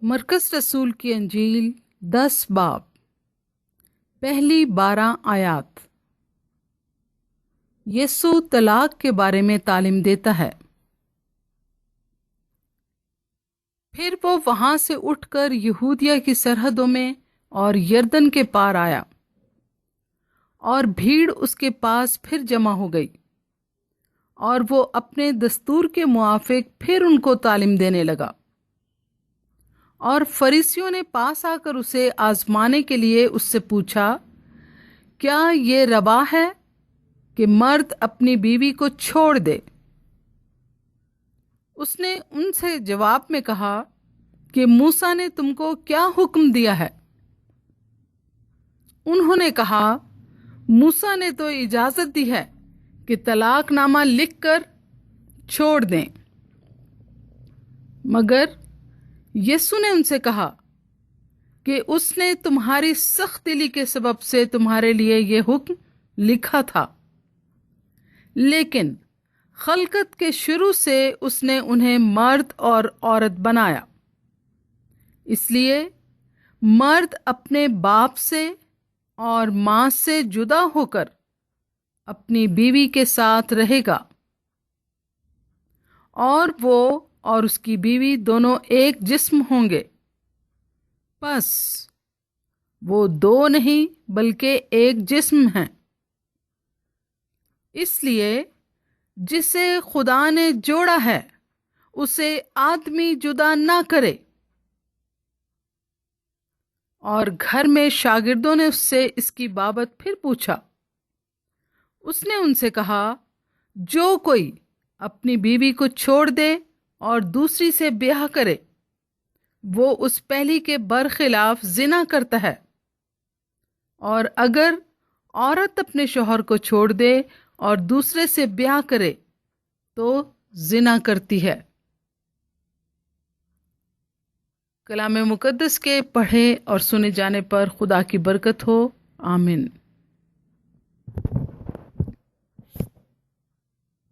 مرکز رسول کی انجیل 10 باب پہلی 12 آیات۔ یسوع طلاق کے بارے میں تعلیم دیتا ہے۔ پھر وہ وہاں سے اٹھ کر یہودیہ کی سرحدوں میں اور یردن کے پار آیا، اور بھیڑ اس کے پاس پھر جمع ہو گئی، اور وہ اپنے دستور کے موافق پھر ان کو تعلیم دینے لگا۔ اور فریسیوں نے پاس آ کر اسے آزمانے کے لیے اس سے پوچھا، کیا یہ روا ہے کہ مرد اپنی بیوی کو چھوڑ دے؟ اس نے ان سے جواب میں کہا کہ موسیٰ نے تم کو کیا حکم دیا ہے؟ انہوں نے کہا، موسیٰ نے تو اجازت دی ہے کہ طلاق نامہ لکھ کر چھوڑ دیں۔ مگر یسوع نے ان سے کہا کہ اس نے تمہاری سخت دلی کے سبب سے تمہارے لیے یہ حکم لکھا تھا، لیکن خلقت کے شروع سے اس نے انہیں مرد اور عورت بنایا۔ اس لیے مرد اپنے باپ سے اور ماں سے جدا ہو کر اپنی بیوی کے ساتھ رہے گا، اور وہ اور اس کی بیوی دونوں ایک جسم ہوں گے۔ پس وہ دو نہیں بلکہ ایک جسم ہیں۔ اس لیے جسے خدا نے جوڑا ہے اسے آدمی جدا نہ کرے۔ اور گھر میں شاگردوں نے اس سے اس کی بابت پھر پوچھا۔ اس نے ان سے کہا، جو کوئی اپنی بیوی کو چھوڑ دے اور دوسری سے بیاہ کرے، وہ اس پہلی کے برخلاف زنا کرتا ہے، اور اگر عورت اپنے شوہر کو چھوڑ دے اور دوسرے سے بیاہ کرے تو زنا کرتی ہے۔ کلام مقدس کے پڑھے اور سنے جانے پر خدا کی برکت ہو، آمین۔